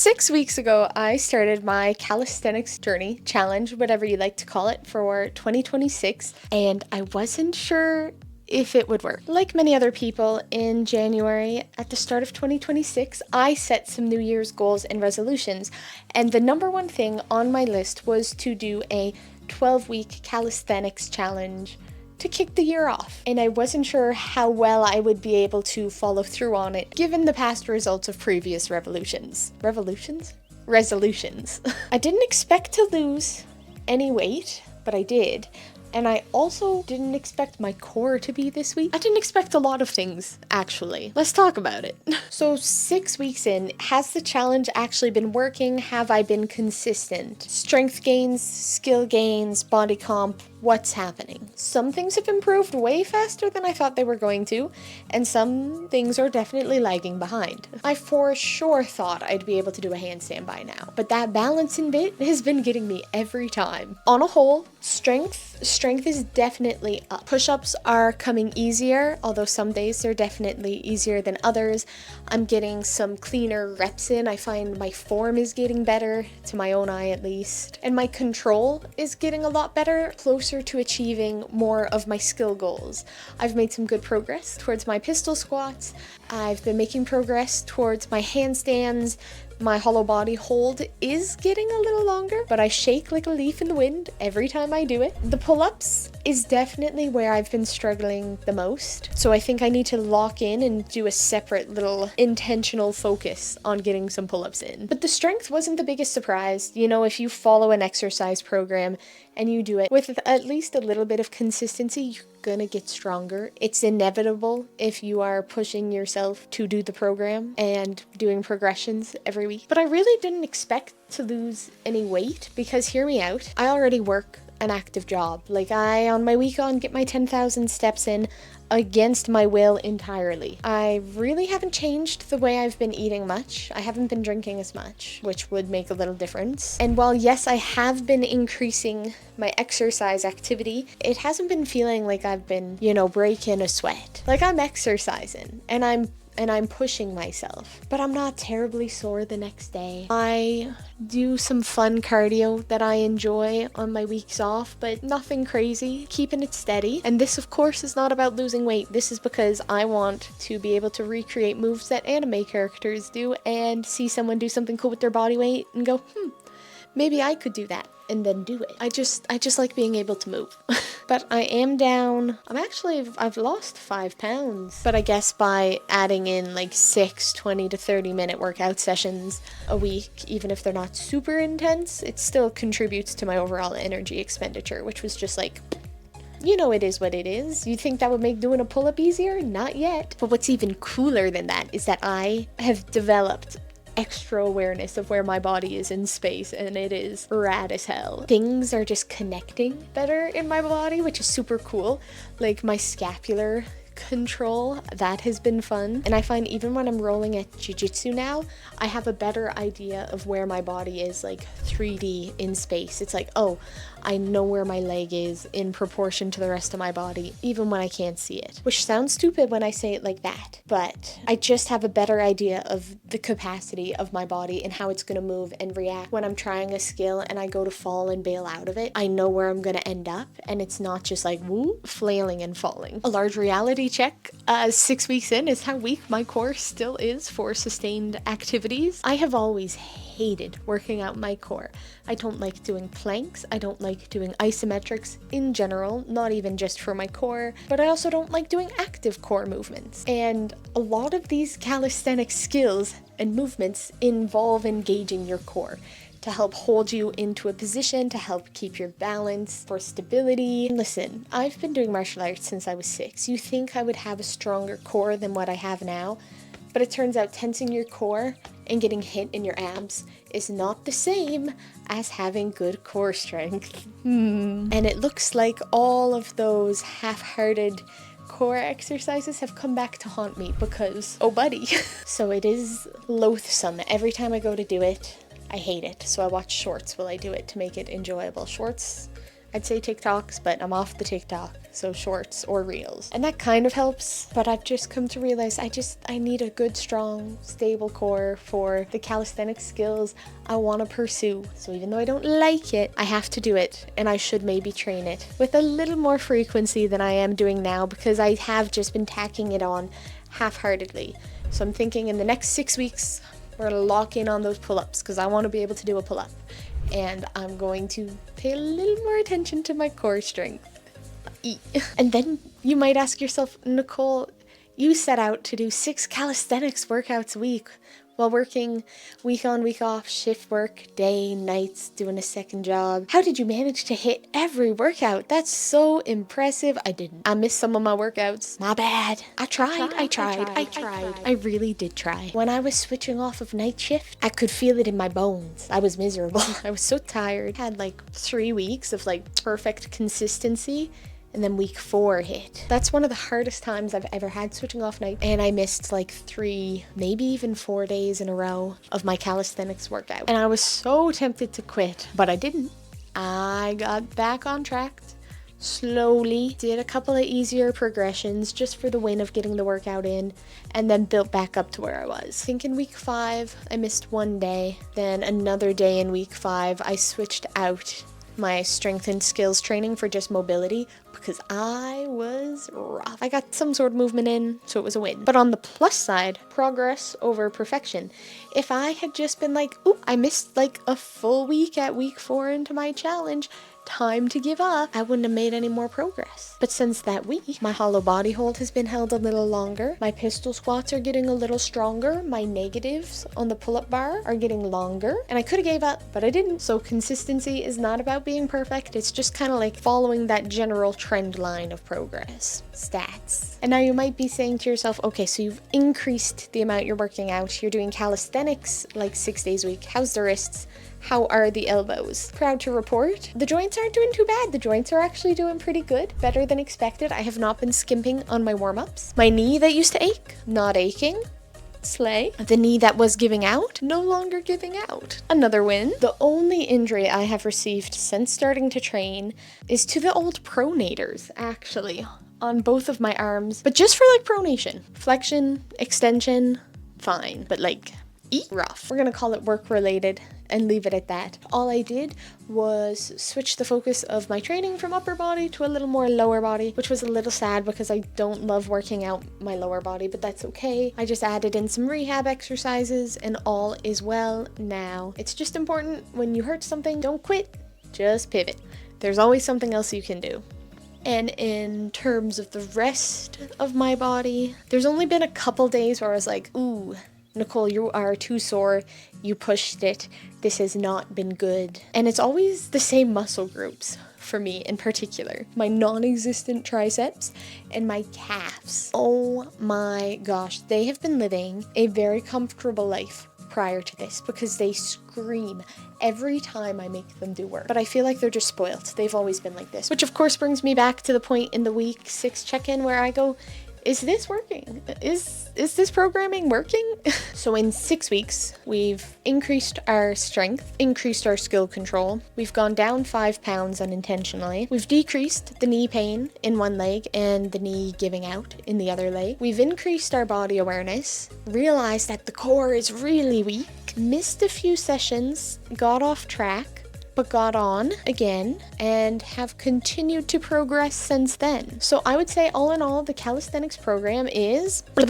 6 weeks ago, I started my calisthenics journey, challenge, whatever you like to call it, for 2026, and I wasn't sure if it would work. Like many other people, in January, at the start of 2026, I set some New Year's goals and resolutions, and the number one thing on my list was to do a 12-week calisthenics challenge to kick the year off, and I wasn't sure how well I would be able to follow through on it given the past results of previous resolutions. I didn't expect to lose any weight, but I did. And I also didn't expect my core to be this weak. I didn't expect a lot of things, actually. Let's talk about it. So 6 weeks in, has the challenge actually been working? Have I been consistent? Strength gains, skill gains, body comp, what's happening? Some things have improved way faster than I thought they were going to, and some things are definitely lagging behind. I for sure thought I'd be able to do a handstand by now, but that balancing bit has been getting me every time. On a whole, strength is definitely up. Push-ups are coming easier, although some days they're definitely easier than others. I'm getting some cleaner reps in. I find my form is getting better, to my own eye at least. And my control is getting a lot better, closer to achieving more of my skill goals. I've made some good progress towards my pistol squats. I've been making progress towards my handstands. My hollow body hold is getting a little longer, but I shake like a leaf in the wind every time I do it. The pull-ups is definitely where I've been struggling the most, so I think I need to lock in and do a separate little intentional focus on getting some pull-ups in. But the strength wasn't the biggest surprise. You know, if you follow an exercise program and you do it with at least a little bit of consistency, you're gonna get stronger. It's inevitable if you are pushing yourself to do the program and doing progressions every week. But I really didn't expect to lose any weight because, hear me out, I already work an active job. Like, I, on my week on, get my 10,000 steps in against my will entirely. I really haven't changed the way I've been eating much. I haven't been drinking as much, which would make a little difference. And while yes, I have been increasing my exercise activity, it hasn't been feeling like I've been, breaking a sweat. Like, I'm exercising and I'm pushing myself, but I'm not terribly sore the next day. I do some fun cardio that I enjoy on my weeks off, but nothing crazy, keeping it steady. And this, of course, is not about losing weight. This is because I want to be able to recreate moves that anime characters do and see someone do something cool with their body weight and go, maybe I could do that, and then do it. I just like being able to move. But I am down. I've lost 5 pounds. But I guess by adding in like 6 20 to 30 minute workout sessions a week, even if they're not super intense, it still contributes to my overall energy expenditure, which was just like, it is what it is. You think that would make doing a pull-up easier? Not yet. But what's even cooler than that is that I have developed extra awareness of where my body is in space, and it is rad as hell. Things are just connecting better in my body, which is super cool. Like my scapular control, that has been fun. And I find even when I'm rolling at jiu-jitsu now, I have a better idea of where my body is, like 3D in space. It's like, oh, I know where my leg is in proportion to the rest of my body, even when I can't see it. Which sounds stupid when I say it like that, but I just have a better idea of the capacity of my body and how it's going to move and react when I'm trying a skill and I go to fall and bail out of it. I know where I'm going to end up, and it's not just like, woo, flailing and falling. A large reality check 6 weeks in is how weak my core still is for sustained activities. I have always hated working out my core. I don't like doing planks. I don't like doing isometrics in general, not even just for my core, but I also don't like doing active core movements. And a lot of these calisthenic skills and movements involve engaging your core to help hold you into a position, to help keep your balance, for stability. And listen, I've been doing martial arts since I was 6. You think I would have a stronger core than what I have now? But it turns out tensing your core and getting hit in your abs is not the same as having good core strength. And it looks like all of those half-hearted core exercises have come back to haunt me because, oh buddy. So it is loathsome. Every time I go to do it, I hate it. So I watch shorts while I do it to make it enjoyable. Shorts I'd say TikToks, but I'm off the TikTok, so shorts or reels. And that kind of helps, but I've just come to realize I need a good, strong, stable core for the calisthenics skills I want to pursue. So even though I don't like it, I have to do it, and I should maybe train it with a little more frequency than I am doing now, because I have just been tacking it on half-heartedly. So I'm thinking in the next 6 weeks, we're gonna lock in on those pull-ups, because I want to be able to do a pull-up. And I'm going to pay a little more attention to my core strength. And then you might ask yourself, Nicole, you set out to do 6 calisthenics workouts a week while working week on, week off, shift work, day, nights, doing a second job. How did you manage to hit every workout? That's so impressive. I didn't. I missed some of my workouts. My bad. I tried. I really did try. When I was switching off of night shift, I could feel it in my bones. I was miserable. I was so tired. I had like 3 weeks of like perfect consistency. And then week 4 hit. That's one of the hardest times I've ever had switching off night. And I missed like 3, maybe even 4 days in a row of my calisthenics workout. And I was so tempted to quit, but I didn't. I got back on track. Slowly did a couple of easier progressions just for the win of getting the workout in, and then built back up to where I was. I think in week 5, I missed 1 day. Then another day in week 5, I switched out my strength and skills training for just mobility because I was rough. I got some sort of movement in, so it was a win. But on the plus side, progress over perfection. If I had just been like, ooh, I missed like a full week at week 4 into my challenge, time to give up, I wouldn't have made any more progress. But since that week, my hollow body hold has been held a little longer, my pistol squats are getting a little stronger, my negatives on the pull-up bar are getting longer, and I could have gave up, but I didn't. So consistency is not about being perfect, it's just kind of like following that general trend line of progress. Stats. And now you might be saying to yourself, okay, so you've increased the amount you're working out, you're doing calisthenics like 6 days a week, how's the wrists? How are the elbows? Proud to report, the joints aren't doing too bad. The joints are actually doing pretty good, better than expected. I have not been skimping on my warm-ups. My knee that used to ache, not aching. Slay. The knee that was giving out, no longer giving out. Another win. The only injury I have received since starting to train is to the old pronators, actually, on both of my arms, but just for like pronation. Flexion, extension, fine, but like rough. We're gonna call it work related and leave it at that. All I did was switch the focus of my training from upper body to a little more lower body, which was a little sad because I don't love working out my lower body, but that's okay. I just added in some rehab exercises and all is well now. It's just important when you hurt something, don't quit, just pivot. There's always something else you can do. And in terms of the rest of my body, there's only been a couple days where I was like, ooh, Nicole, you are too sore, you pushed it, this has not been good. And it's always the same muscle groups for me in particular. My non-existent triceps and my calves. Oh my gosh, they have been living a very comfortable life prior to this because they scream every time I make them do work. But I feel like they're just spoiled. They've always been like this. Which of course brings me back to the point in the week 6 check-in where I go, is this working? Is this programming working? So in 6 weeks, we've increased our strength, increased our skill control. We've gone down 5 pounds unintentionally. We've decreased the knee pain in one leg and the knee giving out in the other leg. We've increased our body awareness, realized that the core is really weak, missed a few sessions, got off track, but got on again and have continued to progress since then. So I would say all in all, the calisthenics program is working.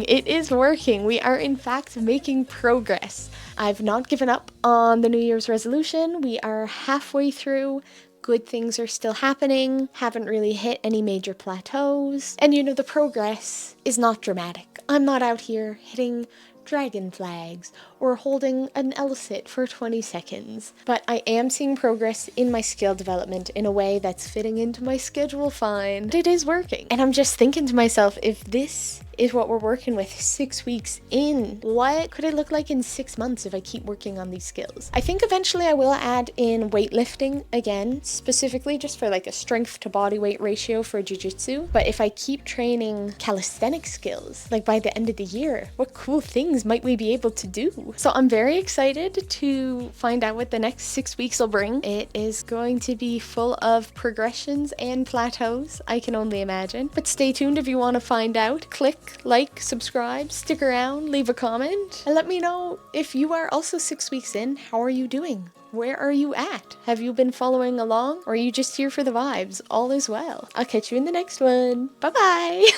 It is working. We are in fact making progress. I've not given up on the New Year's resolution. We are halfway through. Good things are still happening. Haven't really hit any major plateaus. And you know, the progress is not dramatic. I'm not out here hitting dragon flags or holding an L-sit for 20 seconds. But I am seeing progress in my skill development in a way that's fitting into my schedule fine. It is working. And I'm just thinking to myself, if this is what we're working with 6 weeks in. What could it look like in 6 months if I keep working on these skills? I think eventually I will add in weightlifting again, specifically just for like a strength to body weight ratio for jiu-jitsu. But if I keep training calisthenic skills, like by the end of the year, what cool things might we be able to do? So I'm very excited to find out what the next 6 weeks will bring. It is going to be full of progressions and plateaus, I can only imagine. But stay tuned if you want to find out. Click, like, subscribe, stick around, leave a comment, and let me know if you are also 6 weeks in. How are you doing? Where are you at? Have you been following along, or are you just here for the vibes? All is well. I'll catch you in the next one. Bye bye.